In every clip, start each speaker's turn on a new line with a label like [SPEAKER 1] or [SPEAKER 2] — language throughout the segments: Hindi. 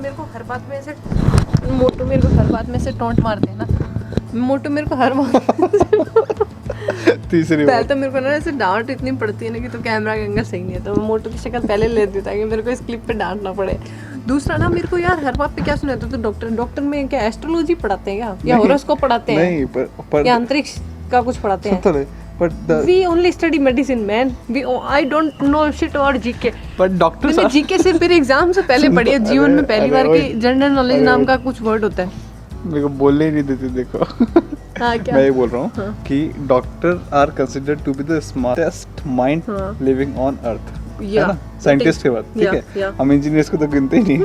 [SPEAKER 1] मेरे को हर बात में ऐसे टोंट मारते हैं ना। मोटू मेरे को हर बात
[SPEAKER 2] तीसरी
[SPEAKER 1] पहले तो मेरे को ना ऐसे डांट इतनी पड़ती है ना कि तो कैमरा का एंगल सही नहीं है, तो मैं मोटू की शक्ल पहले ले देता ताकि मेरे को इस क्लिप पे डांट ना पड़े। दूसरा ना मेरे को यार हर बात पे क्या सुनाते तो डॉक्टर में क्या एस्ट्रोलॉजी पढ़ाते हैं क्या, या हॉरोस्कोप पढ़ाते हैं?
[SPEAKER 2] नहीं पर
[SPEAKER 1] या अंतरिक्ष का कुछ पढ़ाते हैं?
[SPEAKER 2] But
[SPEAKER 1] We only study medicine, man. I don't know shit about GK.
[SPEAKER 2] Doctor
[SPEAKER 1] मैंने GK से फिर एग्जाम से पहले पढ़ी है जीवन में पहली बार की जनरल नॉलेज नाम का कुछ वर्ड होता है।
[SPEAKER 2] मेरे को बोलने ही नहीं देते। देखो
[SPEAKER 1] हाँ क्या?
[SPEAKER 2] मैं ये बोल रहा हूँ कि doctor are considered to be the smartest mind living on earth, है ना, साइंटिस्ट के बाद, ठीक है। हम इंजीनियर्स को तो गिनते ही नहीं।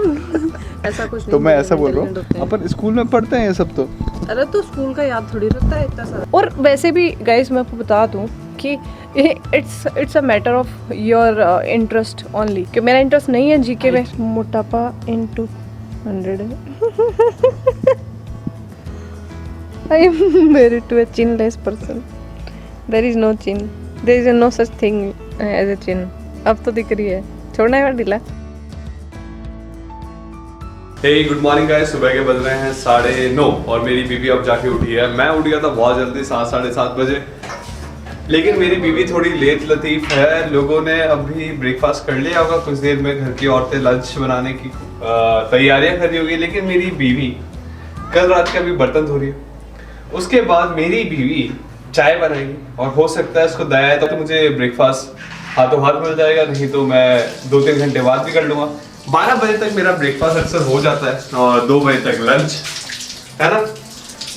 [SPEAKER 1] ऐसा कुछ नहीं।
[SPEAKER 2] तो मैं ऐसा बोल रहा हूँ, अपन स्कूल में पढ़ते हैं ये सब तो।
[SPEAKER 1] अरे तो स्कूल का याद थोड़ी रहता है इतना सारा। और वैसे भी गाइस मैं आपको बता दूं कि it's a matter of your interest only, कि मेरा इंटरेस्ट नहीं है जीके में। मोटापा into 100 I am married to a chinless person. There is no chin. There is no such thing as a chin. अब तो दिख रही है, छोड़ना है ढीला।
[SPEAKER 3] हे गुड मॉर्निंग गाइस, सुबह के बज रहे हैं 9:30 और मेरी बीवी अब जाके उठी है। मैं उठ गया था बहुत जल्दी 7-7:30 बजे, लेकिन मेरी बीवी थोड़ी लेट लतीफ है। लोगों ने अभी ब्रेकफास्ट कर लिया होगा, कुछ देर में घर की औरतें लंच बनाने की तैयारियां कर रही होगी, लेकिन मेरी बीवी कल रात का भी बर्तन धो रही है। उसके बाद मेरी बीवी चाय बनाएगी और हो सकता है इसको दया है तो मुझे ब्रेकफास्ट हाथों हाथ मिल जाएगा, नहीं तो मैं 2-3 घंटे बाद भी कर लूँगा। 12 बजे तक मेरा ब्रेकफास्ट अक्सर हो जाता है और 2 बजे तक लंच, है ना।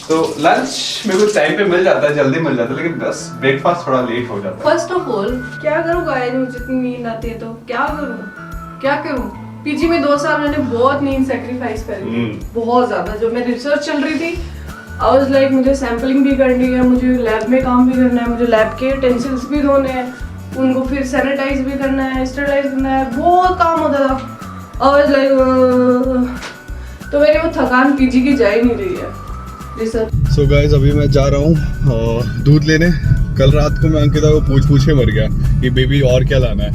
[SPEAKER 3] तो लंच मेरे को टाइम पे मिल जाता है, जल्दी मिल जाता है, लेकिन बस ब्रेकफास्ट थोड़ा लेट हो जाता है।
[SPEAKER 1] फर्स्ट ऑफ ऑल क्या करूँ गाइस, मुझे इतनी नींद आती है तो क्या करूँ। पीजी में 2 साल मैंने बहुत नींद सैक्रिफाइस करी, बहुत ज्यादा। जब मेरी रिसर्च चल रही थी आई वाज लाइक मुझे सैम्पलिंग भी करनी है, मुझे लैब में काम भी करना है, मुझे लैब के टेंसिल्स भी धोने हैं, उनको फिर सैनिटाइज भी करना है, स्टरलाइज करना है, बहुत काम होता था। आई वाज लाइक तो मेरी वो थकान पीजी की जा ही नहीं रही है रिसर्च।
[SPEAKER 2] सो गाइस अभी मैं जा रहा हूँ दूध लेने। कल रात को मैं अंकिता को पूछ के मर गया कि बेबी और क्या लाना है,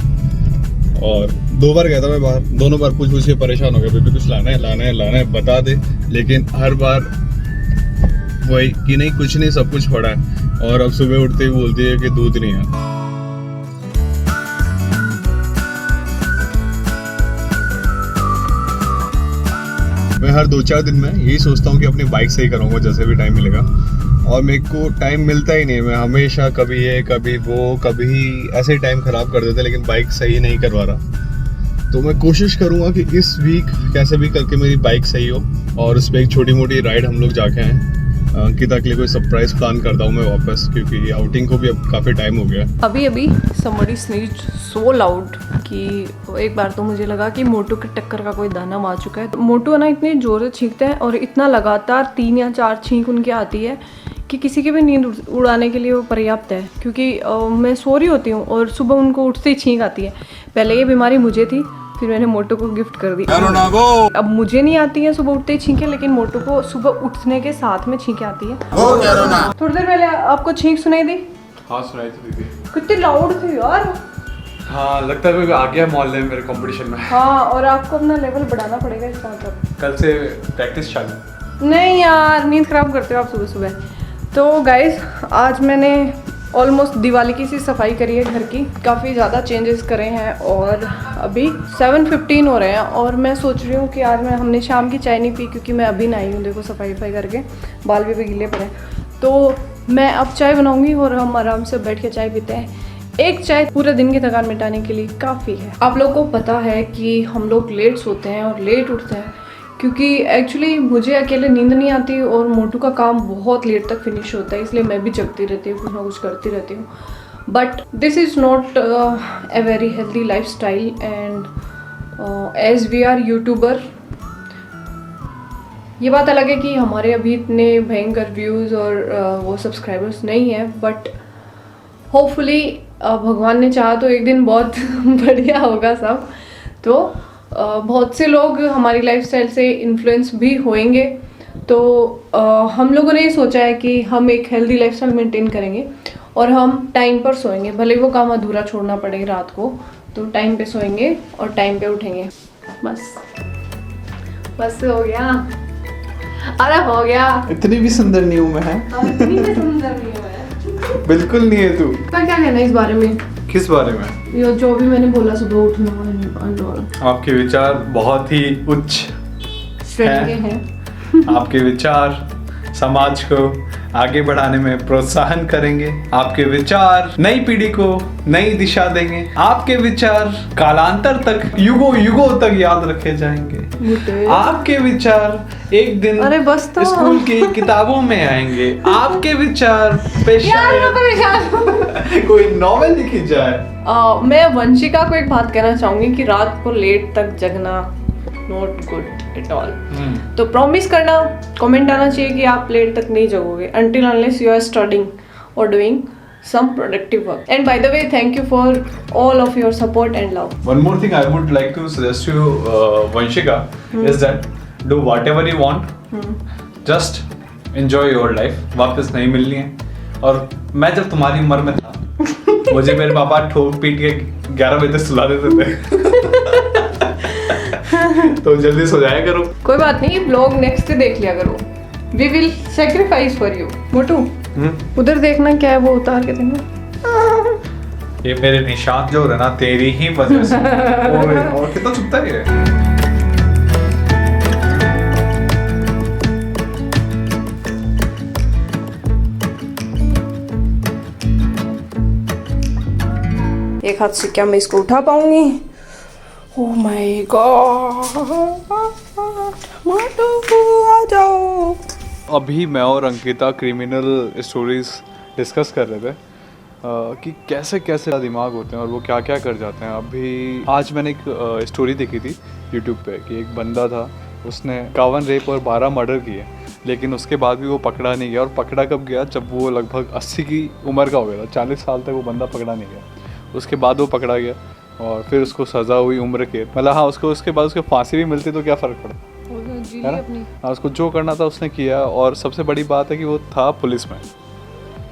[SPEAKER 2] और 2 बार गया था मैं बाहर, दोनों बार पूछ के परेशान हो गया, बेबी कुछ लाना है बता दे, लेकिन हर बार वही कि नहीं कुछ नहीं, सब कुछ पड़ा है। और अब सुबह उठते ही बोलती है कि दूध नहीं है। मैं हर 2-4 दिन में यही सोचता हूँ कि अपनी बाइक सही कराऊंगा जैसे भी टाइम मिलेगा, और मेरे को टाइम मिलता ही नहीं। मैं हमेशा कभी ये कभी वो कभी ऐसे ही टाइम खराब कर देते, लेकिन बाइक सही नहीं करवा रहा। तो मैं कोशिश करूंगा कि इस वीक कैसे भी करके मेरी बाइक सही हो, और उस पर एक छोटी मोटी राइड हम लोग जाके आए। अंकिता के लिए कोई सरप्राइज प्लान करता हूँ मैं वापस, क्योंकि आउटिंग को भी अब काफ़ी टाइम हो गया।
[SPEAKER 1] अभी somebody sneezed so loud कि एक बार तो मुझे लगा कि मोटू के टक्कर का कोई दाना आ चुका है। मोटू है ना इतने जोर से छींकते हैं और इतना लगातार 3 या 4 छींक उनकी आती है कि किसी की भी नींद उड़ाने के लिए वो पर्याप्त है। क्योंकि मैं सो रही होती हूँ और सुबह उनको उठते ही छींक आती है। पहले ये बीमारी मुझे थी, फिर मैंने मोटू को गिफ्ट कर दी। अब मुझे नहीं आती है सुबह उठते ही छींके, लेकिन मोटू को सुबह उठने के साथ में छींके आती है। थोड़ी देर पहले आपको छींक सुनाई दी?
[SPEAKER 3] हाँ सुनाई तो दीदी,
[SPEAKER 1] कितनी लाउड थी यार।
[SPEAKER 3] हाँ लगता है कोई आ गया मोहल्ले में मेरे कंपटीशन में।
[SPEAKER 1] हाँ, और आपको अपना लेवल बढ़ाना पड़ेगा इसका मतलब।
[SPEAKER 3] कल से प्रैक्टिस चालू।
[SPEAKER 1] नहीं यार, नींद खराब करते हो आप सुबह सुबह। तो गाइस आज मैंने ऑलमोस्ट दिवाली की सी सफाई करी है घर की, काफ़ी ज़्यादा चेंजेस करे हैं, और अभी 7:15 हो रहे हैं और मैं सोच रही हूँ कि आज हमने शाम की चाय नहीं पी, क्योंकि मैं अभी नहाई हूँ। देखो सफाई करके बाल भी गीले पड़े हैं, तो मैं अब चाय बनाऊँगी और हम आराम से बैठ के चाय पीते हैं। एक चाय पूरे दिन की थकान मिटाने के लिए काफ़ी है। आप लोगों को पता है कि हम लोग लेट सोते हैं और लेट उठते हैं, क्योंकि एक्चुअली मुझे अकेले नींद नहीं आती और मोटू का काम बहुत लेट तक फिनिश होता है, इसलिए मैं भी जगती रहती हूँ, कुछ ना कुछ करती रहती हूँ। But this is not a very healthy life style, and as we are YouTuber, ये बात अलग है कि हमारे अभी इतने भयंकर व्यूज़ और वो सब्सक्राइबर्स नहीं है, बट होपफुली भगवान ने चाहा तो एक दिन बहुत बढ़िया होगा सब। तो बहुत से लोग हमारी लाइफस्टाइल से इन्फ्लुएंस भी होंगे, तो हम लोगों ने ये सोचा है कि हम एक हेल्दी लाइफस्टाइल मेंटेन करेंगे और हम टाइम पर सोएंगे। भले वो काम अधूरा छोड़ना पड़े रात को, तो टाइम पे सोएंगे और टाइम पे उठेंगे बस। बस हो गया, अरे हो गया।
[SPEAKER 3] इतनी भी सुंदर नहीं हूँ मैं।
[SPEAKER 1] इतनी भी सुंदर नहीं हुआ है।
[SPEAKER 3] बिल्कुल नहीं है तू।
[SPEAKER 1] क्या कहना है इस बारे में?
[SPEAKER 3] किस बारे में?
[SPEAKER 1] ये जो भी मैंने बोला सुबह उठना,
[SPEAKER 3] आपके विचार बहुत ही उच्च
[SPEAKER 1] श्रेणी के हैं।
[SPEAKER 3] आपके विचार समाज को आगे बढ़ाने में प्रोत्साहन करेंगे। आपके विचार नई पीढ़ी को नई दिशा देंगे। आपके विचार कालांतर तक, युगों युगों तक याद रखे जाएंगे। आपके विचार एक दिन
[SPEAKER 1] अरे बस तो।
[SPEAKER 3] स्कूल की किताबों में आएंगे। आपके विचार पे शायद कोई नॉवेल लिखी जाए।
[SPEAKER 1] मैं वंशिका को एक बात कहना चाहूंगी कि रात को लेट तक जगना नॉट गुड एट ऑल। तो प्रॉमिस करना, कमेंट आना चाहिए कि आप लेट तक नहीं जगोगे until unless you are studying or doing some productive work. And by the way, thank you for all of your support and love.
[SPEAKER 3] One more thing I would like to suggest you, Vanshika, is that do whatever you want. Just enjoy your life. वापस नहीं मिलनी है। और मैं जब तुम्हारी उम्र में था, मुझे मेरे पापा ठोक पीट के 11 बजे तक सुला देते थे। तो जल्दी सो जाया करो।
[SPEAKER 1] कोई बात नहीं, ब्लॉग नेक्स्ट देख लिया करो। We will sacrifice for you. मोटू, उधर देखना क्या है वो उतार के देखना।
[SPEAKER 3] ये मेरे निशान जो है ना तेरी ही वजह से। और कितना चुपता है ये।
[SPEAKER 1] एक हाथ से क्या मैं इसको उठा पाऊंगी? ओह माय गॉड, आ जाओ।
[SPEAKER 3] अभी मैं और अंकिता क्रिमिनल स्टोरीज डिस्कस कर रहे थे कि कैसे कैसे दिमाग होते हैं और वो क्या क्या कर जाते हैं। अभी आज मैंने एक स्टोरी देखी थी यूट्यूब पे कि एक बंदा था, उसने 51 रेप और 12 मर्डर किए, लेकिन उसके बाद भी वो पकड़ा नहीं गया। और पकड़ा कब गया? जब वो लगभग 80 की उम्र का हो गया था। 40 साल तक वो बंदा पकड़ा नहीं गया। उसके बाद वो पकड़ा गया और फिर उसको सज़ा हुई उम्र के, मतलब हाँ उसके बाद उसके फांसी भी मिलती तो क्या फ़र्क पड़ा, है ना? हाँ, उसको जो करना था उसने किया। और सबसे बड़ी बात है कि वो था पुलिस में,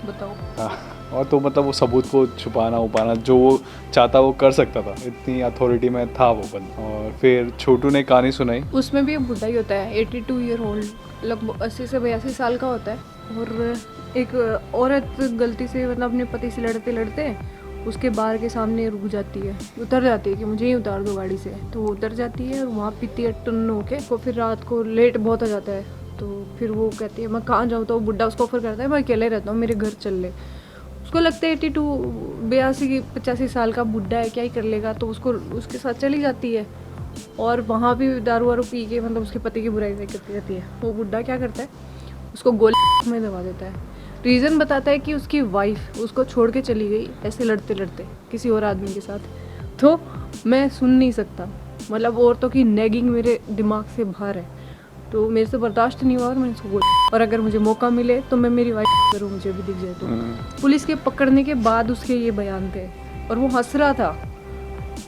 [SPEAKER 1] बताओ।
[SPEAKER 3] हाँ, और तो मतलब वो सबूत को छुपाना उपाना जो वो चाहता वो कर सकता था, इतनी अथॉरिटी में था वो बंदा। और फिर छोटू ने कहानी सुनाई।
[SPEAKER 1] उसमें भी एक बुढ़ा ही होता है, 82 ईयर ओल्ड, लगभग 80 से 82 साल का होता है। और एक औरत गलती से मतलब अपने पति से लड़ते लड़ते उसके बार के सामने रुक जाती है, उतर जाती है कि मुझे ही उतार दो गाड़ी से। तो वो उतर जाती है और वहाँ पीती है टुन्न होके। तो फिर रात को लेट बहुत हो जाता है, तो फिर वो कहती है मैं कहाँ जाऊँ। तो वो बुढ़ा उसको ऑफर करता है मैं अकेले रहता हूँ, मेरे घर चल ले। उसको लगता है 82-82-85 साल का बुढ़ा है, क्या ही कर लेगा। तो उसको उसके साथ चली जाती है और वहाँ भी दारू वारू पी के मतलब उसके पति की बुराई करती रहती है। वो बुढ़ा क्या करता है, उसको गोली में दबा देता है। रीज़न बताता है कि उसकी वाइफ उसको छोड़ के चली गई ऐसे लड़ते लड़ते किसी और आदमी के साथ। तो मैं सुन नहीं सकता, मतलब औरतों की नेगिंग मेरे दिमाग से बाहर है। तो मेरे से बर्दाश्त नहीं हुआ और मैंने उसको बोला, और अगर मुझे मौका मिले तो मैं मेरी वाइफ करूँ, मुझे भी दिख जाए तो। पुलिस के पकड़ने के बाद उसके ये बयान थे और वो हंस रहा था,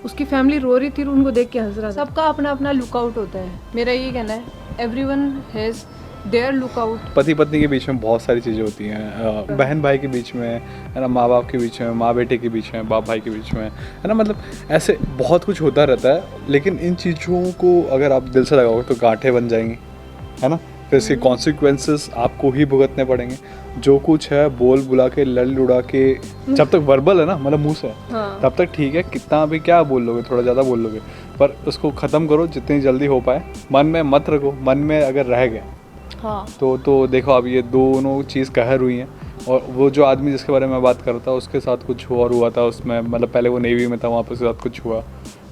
[SPEAKER 1] उसकी फैमिली रो रही थी और उनको देख के हंस रहा था। सबका अपना अपना लुकआउट होता है, मेरा ये कहना है। Everyone has their lookout.
[SPEAKER 3] पति पत्नी के बीच में बहुत सारी चीज़ें होती हैं, बहन भाई के बीच में, है ना, माँ बाप के बीच में, माँ बेटे के बीच में, बाप भाई के बीच में, है ना, मतलब ऐसे बहुत कुछ होता रहता है। लेकिन इन चीज़ों को अगर आप दिल से लगाओगे तो गांठें बन जाएंगी, है ना। फिर इसके कॉन्सिक्वेंसेस आपको ही भुगतने पड़ेंगे। जो कुछ है बोल बुला के लड़ लुड़ा के, जब तक वर्बल है ना, मतलब मुँह से,
[SPEAKER 1] हाँ।
[SPEAKER 3] तब तक ठीक है। कितना भी क्या बोल लोगे, थोड़ा ज़्यादा बोल लोगे, पर उसको ख़त्म करो जितनी जल्दी हो पाए। मन में मत रखो, मन में अगर रह गए
[SPEAKER 1] हाँ।
[SPEAKER 3] तो देखो अब ये दोनों चीज़ कहर हुई हैं। और वो जो आदमी जिसके बारे में मैं बात कर रहा था उसके साथ कुछ और हुआ था उसमें, मतलब पहले वो नेवी में था, वहाँ पर उसके साथ कुछ हुआ,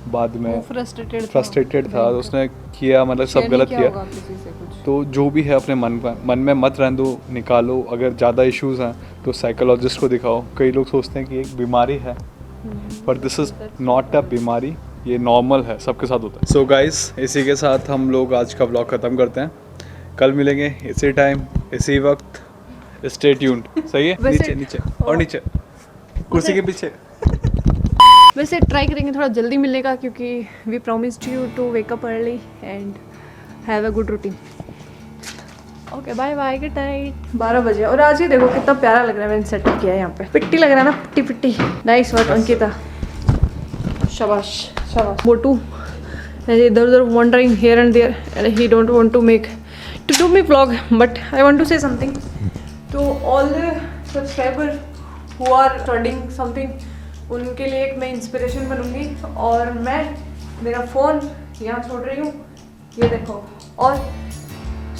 [SPEAKER 3] बाद में फ्रस्ट्रेटेड था, तो उसने किया, मतलब सब गलत किया। तो जो भी है अपने मन में मत रहने दो, निकालो। अगर ज़्यादा इश्यूज़ हैं तो साइकोलॉजिस्ट को दिखाओ। कई लोग सोचते हैं कि एक बीमारी है, पर दिस इज़ नॉट अ बीमारी, ये नॉर्मल है, सबके साथ होता है। सो गाइस, इसी के साथ हम लोग आज का व्लॉग ख़त्म करते हैं। कल मिलेंगे इसी टाइम इसी वक्त, स्टे ट्यून्ड। सही है? नीचे नीचे और नीचे कुर्सी के पीछे।
[SPEAKER 1] वैसे ट्राई करेंगे थोड़ा जल्दी मिलने का, क्योंकि we promised you to wake up early and have a good routine. Okay bye bye, good night. 12 बजे और आज ही देखो कितना प्यारा लग रहा है, मैंने सेटअप किया है यहाँ पे। पिट्टी लग रहा है ना, पिट्टी पिट्टी। नाइस वर्क अंकिता, शाबाश शाबाश। मोटू इधर उधर wandering here and there, and he don't want to do me vlog, but I want to say something to all the subscribers who are studying something. उनके लिए एक मैं इंस्पिरेशन बनूंगी, और मैं मेरा फ़ोन यहाँ छोड़ रही हूँ, ये देखो। और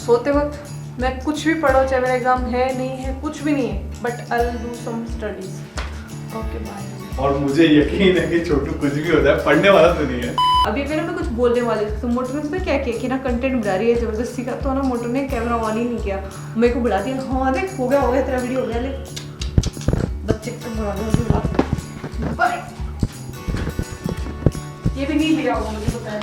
[SPEAKER 1] सोते वक्त मैं कुछ भी पढ़ो, चाहे मेरा एग्ज़ाम है नहीं है, कुछ भी नहीं है, but I will do some studies. Okay bye.
[SPEAKER 3] और मुझे यकीन है कि छोटू कुछ भी होता है, पढ़ने वाला तो नहीं है।
[SPEAKER 1] अभी मेरे में कुछ बोलने वाले थे, तो मोटू ने उसमें क्या किया कि ना कंटेंट बढ़ा रही है जबरदस्ती का, तो ना मोटू ने कैमरा ऑन ही नहीं किया, मेरे को बुला दिया। हाँ देख हो गया तेरा वीडियो हो गया, ले बच्चे को बुला दो। बाय। ये भी नहीं लिया होगा मुझे पता है।